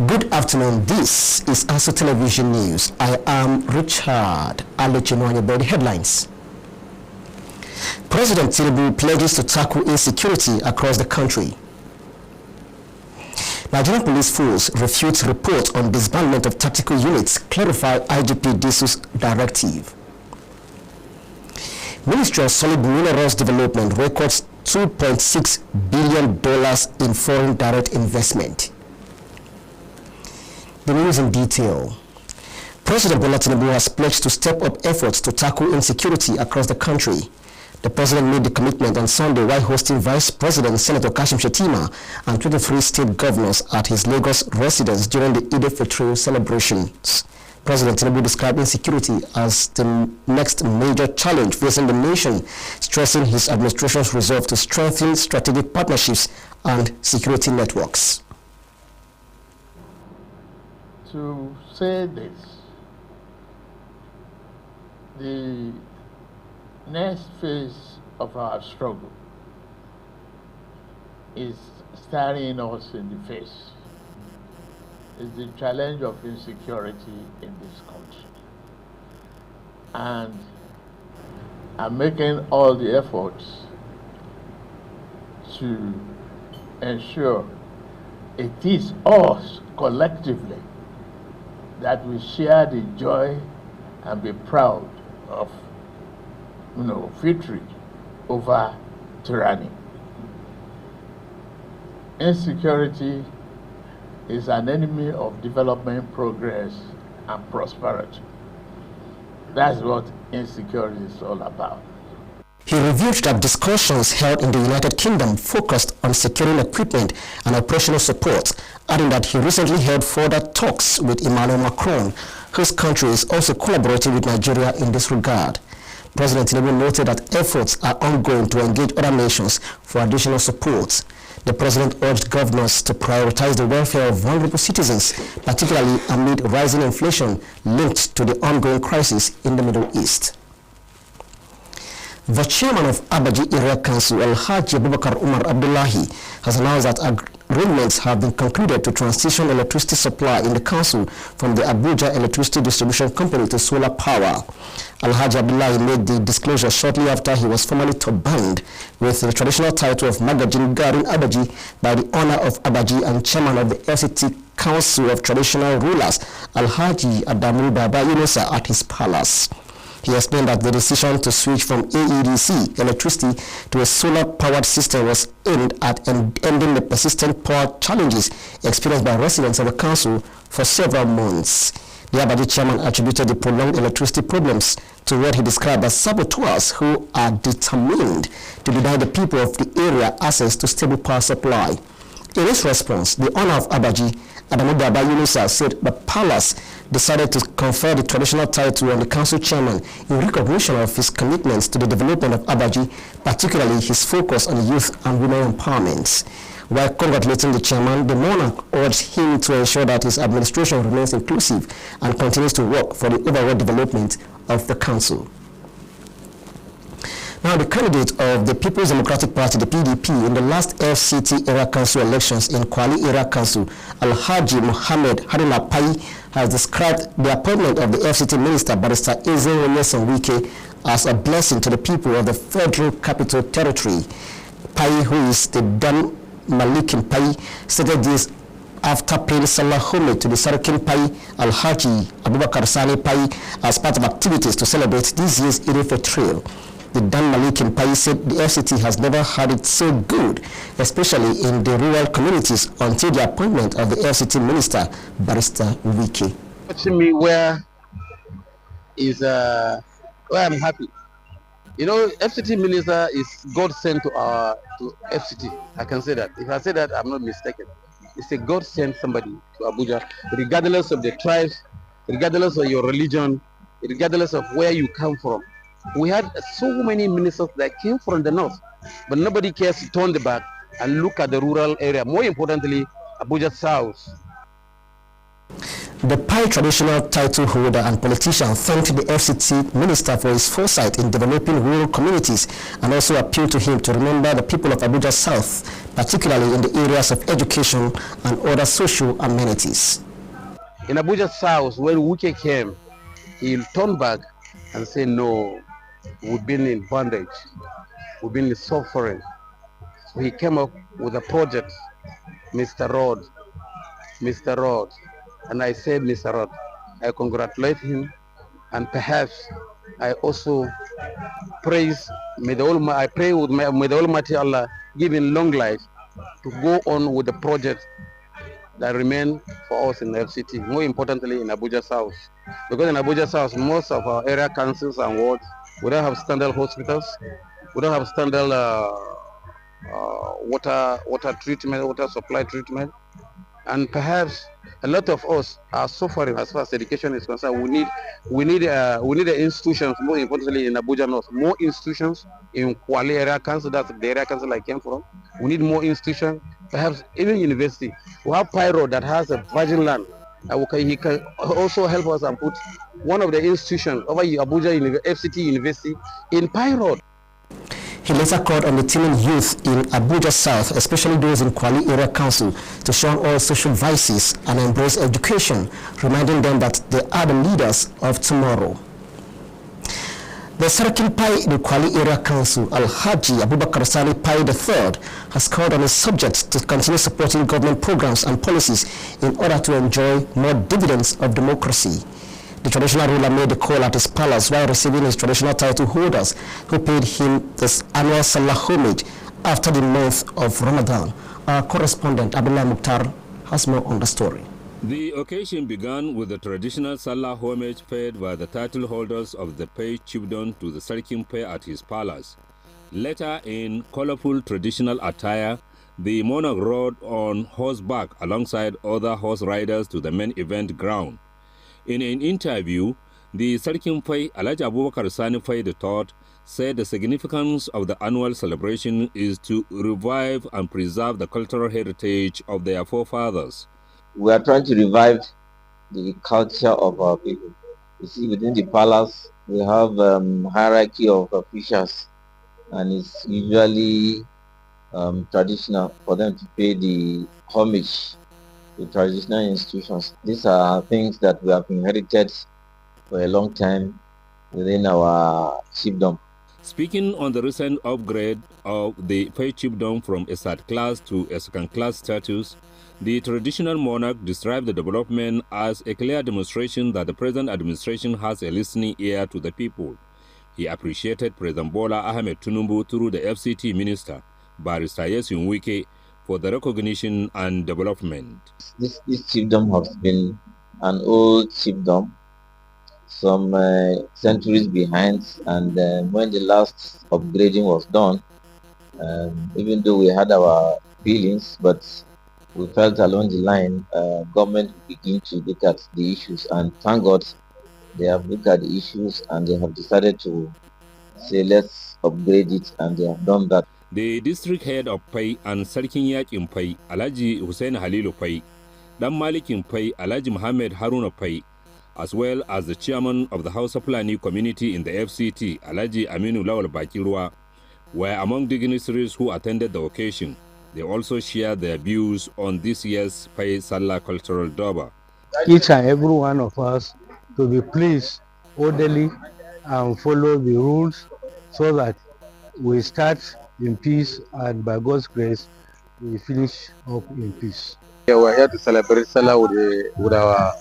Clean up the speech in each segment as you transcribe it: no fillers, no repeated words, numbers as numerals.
Good afternoon. This is ASO Television News. I am Richard. I'll let you know about the headlines. President Tinubu pledges to tackle insecurity across the country. Nigerian police force refutes report on disbandment of tactical units, clarify IGP Disu's directive. Ministry of Solid Minerals Development records $2.6 billion in foreign direct investment. The news in detail. President Bola Tinubu has pledged to step up efforts to tackle insecurity across the country. The president made the commitment on Sunday while hosting Vice President Senator Kashim Shettima and 23 state governors at his Lagos residence during the Eid al-Fitr celebrations. President Tinubu described insecurity as the next major challenge facing the nation, stressing his administration's resolve to strengthen strategic partnerships and security networks. To say this, the next phase of our struggle is staring us in the face. It's the challenge of insecurity in this country. And I'm making all the efforts to ensure it is us collectively that we share the joy and be proud of, victory over tyranny. Insecurity is an enemy of development, progress, and prosperity. That's what insecurity is all about. He revealed that discussions held in the United Kingdom focused on securing equipment and operational support, adding that he recently held further talks with Emmanuel Macron, whose country is also collaborating with Nigeria in this regard. President Tinubu noted that efforts are ongoing to engage other nations for additional support. The president urged governors to prioritize the welfare of vulnerable citizens, particularly amid rising inflation linked to the ongoing crisis in the Middle East. The chairman of Abaji Area Council, Alhaji Abubakar Umar Abdullahi, has announced that agreements have been concluded to transition electricity supply in the council from the Abuja Electricity Distribution Company to solar power. Alhaji Abdullahi made the disclosure shortly after he was formally turbaned with the traditional title of Magajin Garin Abaji by the owner of Abaji and chairman of the FCT Council of Traditional Rulers, Alhaji Adamu Baba Yunusa, at his palace. He explained that the decision to switch from AEDC electricity to a solar-powered system was aimed at ending the persistent power challenges experienced by residents of the council for several months. The Abaji chairman attributed the prolonged electricity problems to what he described as saboteurs who are determined to deny the people of the area access to stable power supply. In his response, the owner of Abaji, Adamu Baba Yunusa, said the palace decided to confer the traditional title on the council chairman in recognition of his commitments to the development of Abaji, particularly his focus on youth and women empowerment. While congratulating the chairman, the monarch urged him to ensure that his administration remains inclusive and continues to work for the overall development of the council. Now, the candidate of the People's Democratic Party, the PDP, in the last FCT Area Council elections in Kwali Area Council, Alhaji Mohammed Haruna Pai, has described the appointment of the FCT Minister, Barrister Eze Onyesan Wike, as a blessing to the people of the Federal Capital Territory. Pai, who is the Dan Malikin Pai, stated this after paying Salah homage to the Sarakin Pai, Alhaji Abubakar Sani Pai, as part of activities to celebrate this year's Eid al-Fitr. The Dan Malikin Pai said the FCT has never had it so good, especially in the rural communities, until the appointment of the FCT Minister, Barrister Wike. Watching me where I'm happy. FCT Minister is God sent to FCT. I can say that. If I say that, I'm not mistaken. It's a God sent somebody to Abuja, regardless of the tribes, regardless of your religion, regardless of where you come from. We had so many ministers that came from the north, but nobody cares to turn the back and look at the rural area. More importantly, Abuja South. The Pai traditional title holder and politician thanked the FCT minister for his foresight in developing rural communities and also appealed to him to remember the people of Abuja South, particularly in the areas of education and other social amenities. In Abuja South, when Wike came, he turned back and said, no, we've been in bondage, we've been in suffering. So he came up with a project, Mr. Road. And I said, Mr. Rod, I congratulate him, and perhaps I also praise, may the Almighty Allah give him long life to go on with the project that remain for us in the FCT, more importantly in Abuja South. Because in Abuja South, most of our area councils and wards, we don't have standard hospitals, we don't have standard water treatment, water supply treatment, and perhaps a lot of us are suffering as far as education is concerned. We need the institutions, more importantly in Abuja North, more institutions in Kwale area council, that's the area council I came from. We need more institutions, perhaps even university. We have Pyro that has a virgin land. He can also help us and put one of the institutions over Abuja FCT University in Pyro. He later called on the teeming youth in Abuja South, especially those in Kwale Area Council, to shun all social vices and embrace education, reminding them that they are the leaders of tomorrow. The Sarkin Pai in Kwale Area Council, Alhaji Abubakar Sani Pai III, has called on his subjects to continue supporting government programs and policies in order to enjoy more dividends of democracy. The traditional ruler made the call at his palace while receiving his traditional title holders who paid him this annual Salah homage after the month of Ramadan. Our correspondent Abdullah Mukhtar has more on the story. The occasion began with the traditional Salah homage paid by the title holders of the Pai chiefdom to the Sarkin Pai at his palace. Later, in colorful traditional attire, the monarch rode on horseback alongside other horse riders to the main event ground. In an interview, the Sarkin Pai, Alhaji Abubakar Sani Pai III, said the significance of the annual celebration is to revive and preserve the cultural heritage of their forefathers. We are trying to revive the culture of our people. You see, within the palace, we have hierarchy of officials, and it's usually traditional for them to pay the homage to traditional institutions. These are things that we have inherited for a long time within our chiefdom. Speaking on the recent upgrade of the Pai chiefdom from a third class to a second class status, the traditional monarch described the development as a clear demonstration that the present administration has a listening ear to the people. He appreciated President Bola Ahmed Tinubu through the FCT minister, Barrister Nyesom Wike, for the recognition and development. This chiefdom has been an old chiefdom, some centuries behind, and when the last upgrading was done, even though we had our feelings, but we felt along the line, government begin to look at the issues, and thank God they have looked at the issues and they have decided to say let's upgrade it, and they have done that. The district head of Pai and Sarkin Yakin Pai, Alhaji Hussein Halilu Pai, Dan Malikin Pai, Alhaji Muhammad Haruna Pai, as well as the chairman of the Hausa Fulani community in the FCT, Alhaji Aminu Lawal Bakirwa, were among dignitaries who attended the occasion. They also shared their views on this year's Pai Salah Cultural Durbar. Each and every one of us to be pleased, orderly, and follow the rules so that we start in peace, and by God's grace, we finish up in peace. Yeah, we're here to celebrate Salah with our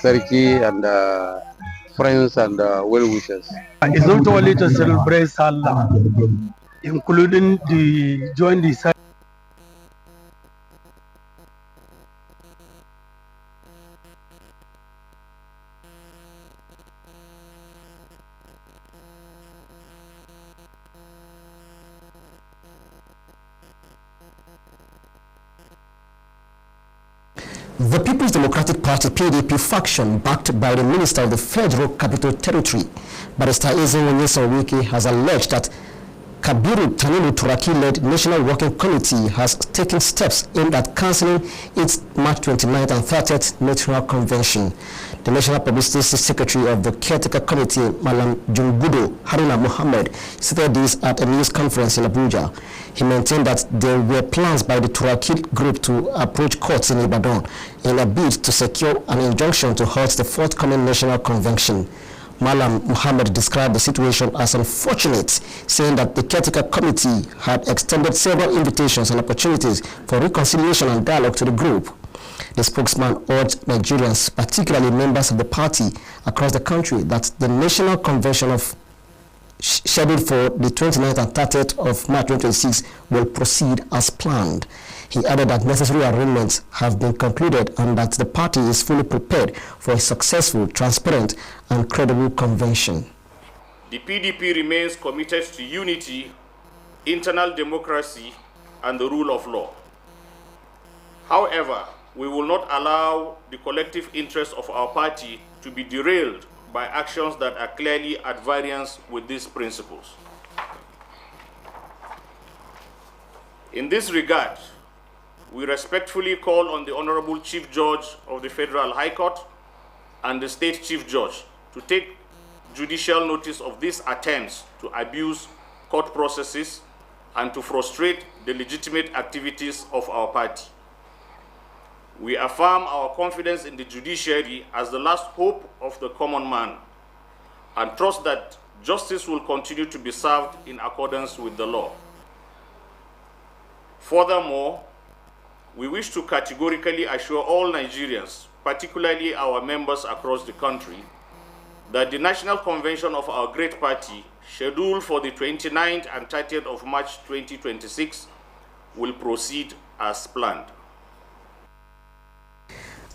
Sarki and friends and well-wishers. It's not only to celebrate Salah, including the join the Salah. The People's Democratic Party PDP faction, backed by the Minister of the Federal Capital Territory, Barrister Nyesom Wike, has alleged that Kabiru Tanimu Turaki-led National Working Committee has taken steps aimed at cancelling its March 29th and 30th National Convention. The National Publicity Secretary of the Caretaker Committee, Malam Jumbudo Haruna Mohammed, stated this at a news conference in Abuja. He maintained that there were plans by the Turaki group to approach courts in Ibadan in a bid to secure an injunction to halt the forthcoming National Convention. Malam Muhammad described the situation as unfortunate, saying that the Caretaker Committee had extended several invitations and opportunities for reconciliation and dialogue to the group. The spokesman urged Nigerians, particularly members of the party across the country, that the National Convention scheduled for the 29th and 30th of March 2026 will proceed as planned. He added that necessary arrangements have been concluded and that the party is fully prepared for a successful, transparent, and credible convention. The PDP remains committed to unity, internal democracy, and the rule of law. However, we will not allow the collective interests of our party to be derailed by actions that are clearly at variance with these principles. In this regard, we respectfully call on the Honorable Chief Judge of the Federal High Court and the State Chief Judge to take judicial notice of these attempts to abuse court processes and to frustrate the legitimate activities of our party. We affirm our confidence in the judiciary as the last hope of the common man and trust that justice will continue to be served in accordance with the law. Furthermore, we wish to categorically assure all Nigerians, particularly our members across the country, that the National Convention of our great party, scheduled for the 29th and 30th of March 2026, will proceed as planned.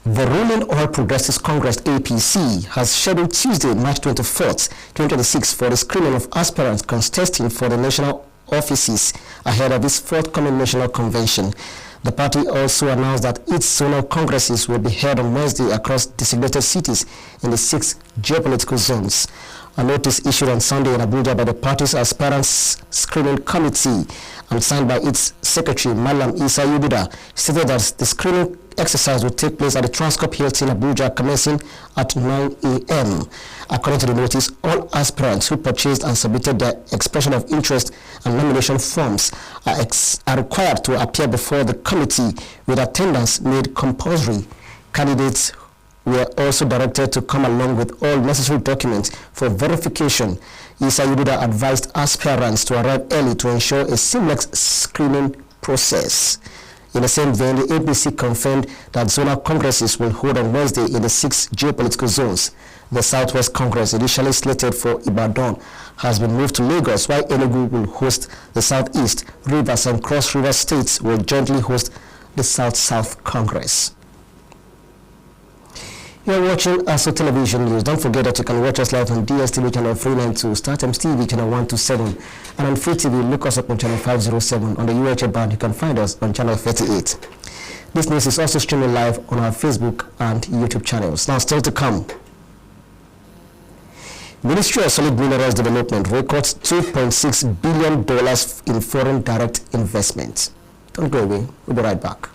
The ruling All Progressives Congress APC has scheduled Tuesday, March 24th, 2026 for the screening of aspirants contesting for the national offices ahead of this forthcoming national convention. The party also announced that its zonal congresses will be held on Wednesday across designated cities in the 6 geopolitical zones. A notice issued on Sunday in Abuja by the party's aspirants screening committee and signed by its secretary, Malam Isa Yubuda, stated that the screening exercise will take place at the Transcorp Hilton Abuja commencing at 9 a.m. According to the notice, all aspirants who purchased and submitted their expression of interest and nomination forms are required to appear before the committee with attendance made compulsory. Candidates were also directed to come along with all necessary documents for verification. Isa Yubuda advised aspirants to arrive early to ensure a seamless screening process. In the same vein, the APC confirmed that zonal congresses will hold on Wednesday in the 6 geopolitical zones. The Southwest Congress, initially slated for Ibadan, has been moved to Lagos, while Enugu will host the Southeast. Rivers and Cross River states will jointly host the South-South Congress. You are watching ASO Television News. Don't forget that you can watch us live on DSTV channel 392, StarTimes TV channel 127, and on Free TV, look us up on channel 507. On the UHF band, you can find us on channel 38. This news is also streaming live on our Facebook and YouTube channels. Now, still to come. Ministry of Solid Minerals Development records $2.6 billion in foreign direct investment. Don't go away. We'll be right back.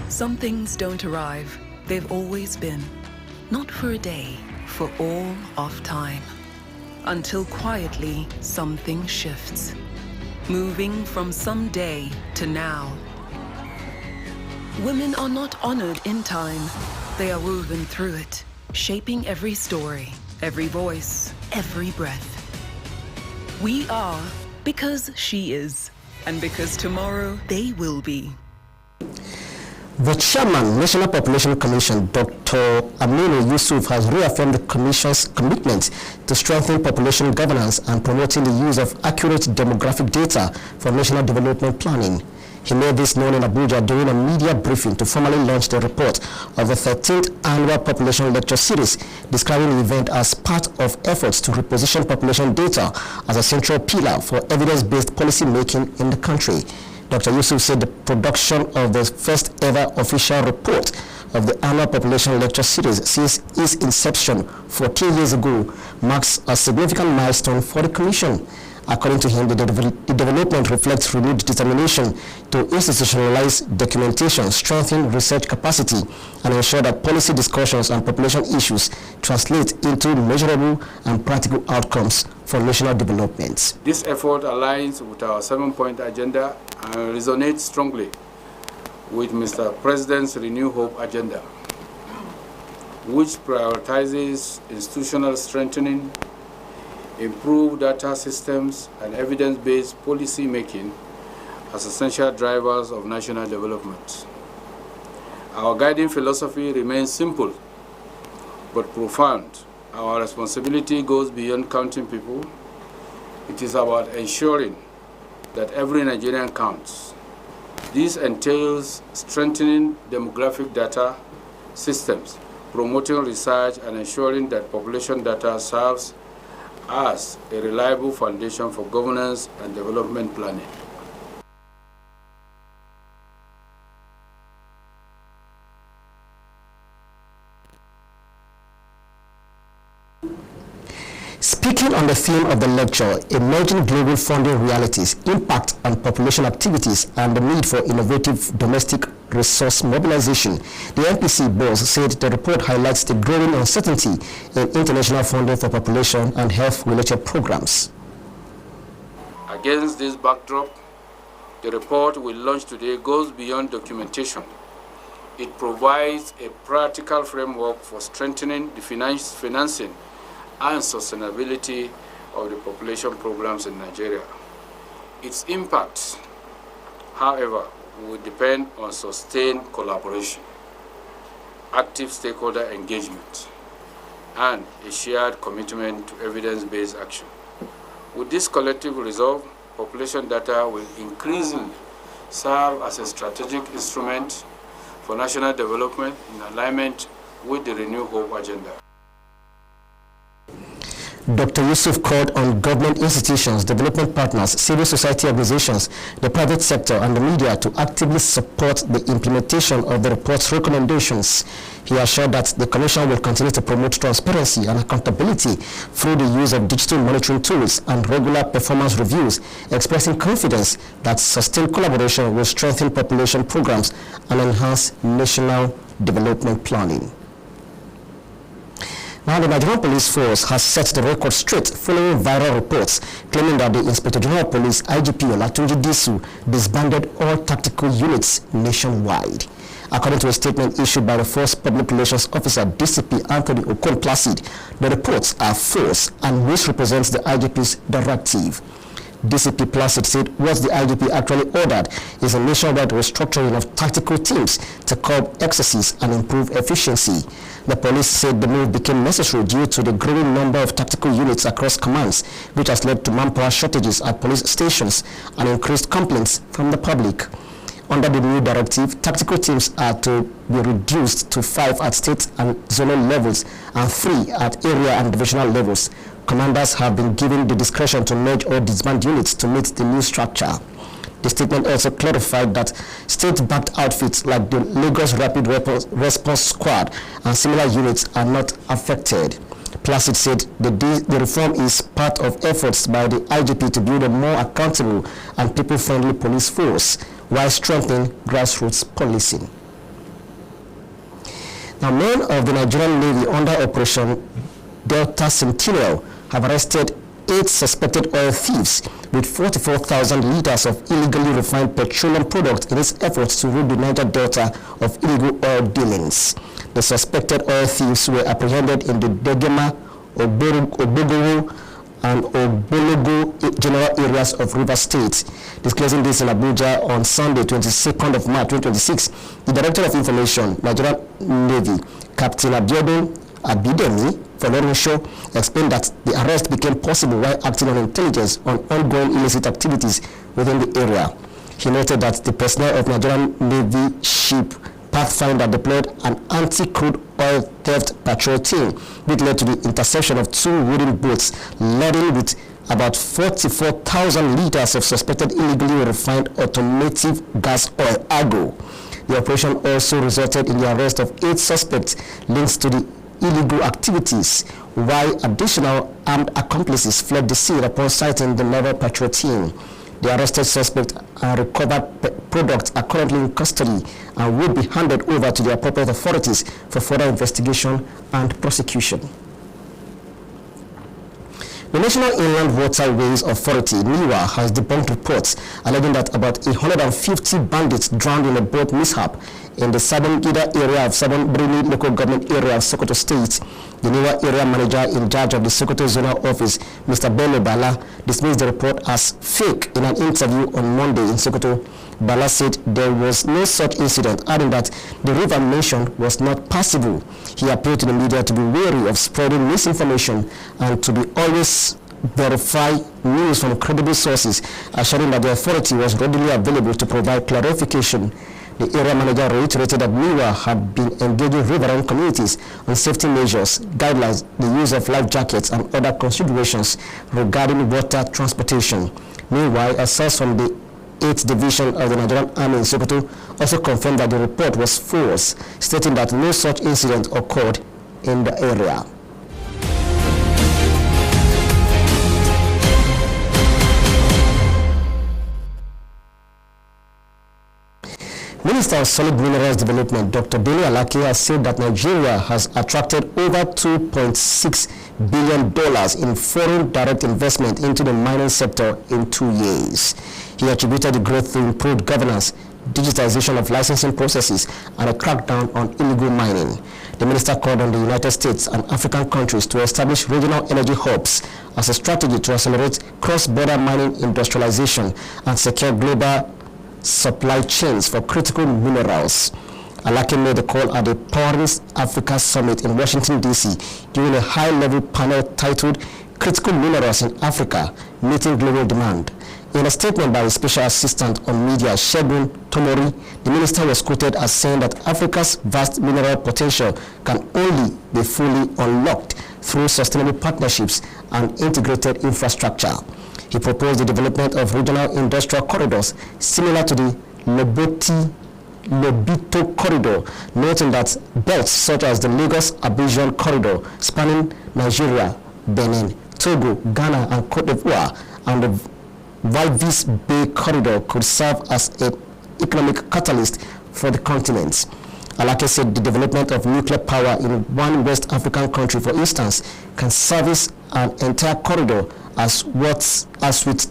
Some things don't arrive. They've always been. Not for a day, for all of time. Until quietly, something shifts. Moving from someday to now. Women are not honored in time. They are woven through it, shaping every story, every voice, every breath. We are because she is, and because tomorrow they will be. The chairman, National Population Commission, Dr. Aminu Yusuf, has reaffirmed the Commission's commitment to strengthen population governance and promoting the use of accurate demographic data for national development planning. He made this known in Abuja during a media briefing to formally launch the report of the 13th Annual Population Lecture Series, describing the event as part of efforts to reposition population data as a central pillar for evidence-based policy making in the country. Dr. Yusuf said the production of the first ever official report of the Annual Population Lecture Series since its inception 14 years ago marks a significant milestone for the Commission. According to him, the development reflects renewed determination to institutionalize documentation, strengthen research capacity, and ensure that policy discussions and population issues translate into measurable and practical outcomes for national development. This effort aligns with our 7-point agenda and resonates strongly with Mr. President's Renew Hope agenda, which prioritizes institutional strengthening, improved data systems, and evidence-based policy making as essential drivers of national development. Our guiding philosophy remains simple but profound. Our responsibility goes beyond counting people. It is about ensuring that every Nigerian counts. This entails strengthening demographic data systems, promoting research, and ensuring that population data serves as a reliable foundation for governance and development planning. Speaking on the theme of the lecture, Emerging Global Funding Realities, Impact on Population Activities, and the Need for Innovative Domestic Resource Mobilization, the MPC boss said the report highlights the growing uncertainty in international funding for population and health-related programs. Against this backdrop, the report we launched today goes beyond documentation. It provides a practical framework for strengthening the financing and sustainability of the population programs in Nigeria. Its impact, however, will depend on sustained collaboration, active stakeholder engagement, and a shared commitment to evidence-based action. With this collective resolve, population data will increasingly serve as a strategic instrument for national development in alignment with the Renew Hope agenda. Dr. Yusuf called on government institutions, development partners, civil society organizations, the private sector, and the media to actively support the implementation of the report's recommendations. He assured that the Commission will continue to promote transparency and accountability through the use of digital monitoring tools and regular performance reviews, expressing confidence that sustained collaboration will strengthen population programs and enhance national development planning. Now, the Nigerian Police Force has set the record straight following viral reports claiming that the Inspector General of Police, IGP Olatunji Disu, disbanded all tactical units nationwide. According to a statement issued by the Force Public Relations Officer, DCP Anthony Okon Placid, the reports are false and misrepresents the IGP's directive. DCP Placid said what the IGP actually ordered is a nationwide restructuring of tactical teams to curb excesses and improve efficiency. The police said the move became necessary due to the growing number of tactical units across commands, which has led to manpower shortages at police stations and increased complaints from the public. Under the new directive, tactical teams are to be reduced to 5 at state and zonal levels and 3 at area and divisional levels. Commanders have been given the discretion to merge or disband units to meet the new structure. The statement also clarified that state-backed outfits like the Lagos Rapid Response Squad and similar units are not affected. Placid said the reform is part of efforts by the IGP to build a more accountable and people-friendly police force while strengthening grassroots policing. Now, men of the Nigerian Navy under Operation Delta Sentinel have arrested 8 suspected oil thieves with 44,000 liters of illegally refined petroleum products in its efforts to rid the Niger Delta of illegal oil dealings. The suspected oil thieves were apprehended in the Degema, Obogoro, and Obologo general areas of River State. Disclosing this in Abuja on Sunday, 22nd of March 2026, the Director of Information, Nigerian Navy, Captain Abiodun Abidemi Folorunsho, explained that the arrest became possible while acting on intelligence on ongoing illicit activities within the area. He noted that the personnel of Nigerian Navy ship Pathfinder deployed an anti-crude oil theft patrol team, which led to the interception of 2 wooden boats laden with about 44,000 liters of suspected illegally refined automotive gas oil, AGO. The operation also resulted in the arrest of 8 suspects linked to the illegal activities, while additional armed accomplices fled the scene upon sighting the naval patrol team. The arrested suspect and recovered products are currently in custody and will be handed over to the appropriate authorities for further investigation and prosecution. The National Inland Waterways Authority, NIWA, has debunked reports alleging that about 150 bandits drowned in a boat mishap in the Southern Gida area of Southern Bruni local government area of Sokoto State. The NIWA area manager in charge of the Sokoto Zonal Office, Mr. Bello Bala, dismissed the report as fake in an interview on Monday in Sokoto. Bala said there was no such incident, adding that the river mentioned was not passable. He appealed to the media to be wary of spreading misinformation and to be always verify news from credible sources, assuring that the authority was readily available to provide clarification. The area manager reiterated that NIWA had been engaging riverine communities on safety measures, guidelines, the use of life jackets, and other considerations regarding water transportation. Meanwhile, a source from the 8th Division of the Nigerian Army in Sokoto also confirmed that the report was false, stating that no such incident occurred in the area. Minister of Solid Minerals Development, Dr. Bello Alake, has said that Nigeria has attracted over $2.6 billion in foreign direct investment into the mining sector in 2 years. He attributed the growth to improved governance, digitization of licensing processes, and a crackdown on illegal mining. The minister called on the United States and African countries to establish regional energy hubs as a strategy to accelerate cross-border mining industrialization and secure global supply chains for critical minerals. Alake made the call at the Powering Africa Summit in Washington, D.C. during a high-level panel titled Critical Minerals in Africa, Meeting Global Demand. In a statement by the Special Assistant on Media, Shegun Tomori, the minister was quoted as saying that Africa's vast mineral potential can only be fully unlocked through sustainable partnerships and integrated infrastructure. He proposed the development of regional industrial corridors similar to the Lobito Corridor, noting that belts such as the Lagos-Abidjan Corridor spanning Nigeria, Benin, Togo, Ghana, and Cote d'Ivoire, and the Valvis Bay Corridor could serve as an economic catalyst for the continent. Alake said the development of nuclear power in one West African country, for instance, can service an entire corridor. As with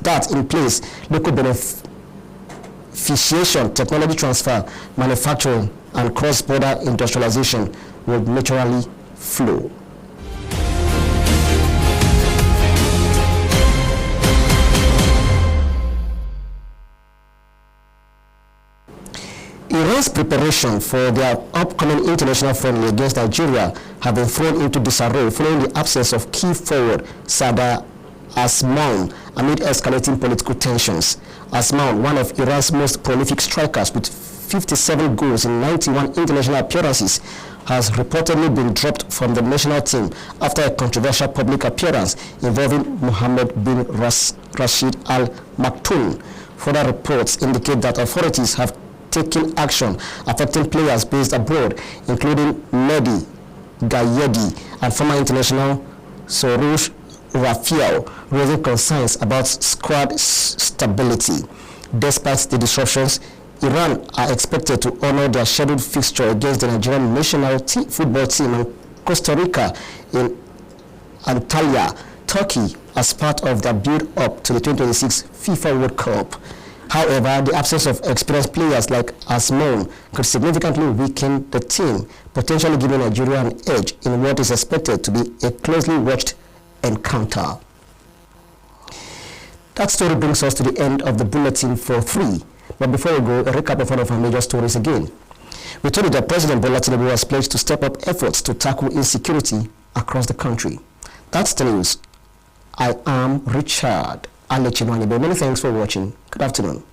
that in place, local beneficiation, technology transfer, manufacturing, and cross-border industrialization will naturally flow. Iran's preparation for their upcoming international friendly against Nigeria have been thrown into disarray following the absence of key forward Sadr Asmoun amid escalating political tensions. Asmoun, one of Iran's most prolific strikers with 57 goals in 91 international appearances, has reportedly been dropped from the national team after a controversial public appearance involving Mohammed bin Rashid Al Maktoum. Further reports indicate that authorities have taken action affecting players based abroad, including Mehdi Gayedi and former international Soroush Rafiel, raising concerns about squad stability. Despite the disruptions, Iran are expected to honor their scheduled fixture against the Nigerian national football team and Costa Rica in Antalya, Turkey, as part of their build-up to the 2026 FIFA World Cup. However, the absence of experienced players like Asmoun could significantly weaken the team, potentially giving Nigeria an edge in what is expected to be a closely watched encounter. That story brings us to the end of the bulletin for 3. But before we go, a recap of one of our major stories again. We told you that President Bola Tinubu has pledged to step up efforts to tackle insecurity across the country. That's the news. I am Richard Alechimani. Many thanks for watching. Good afternoon.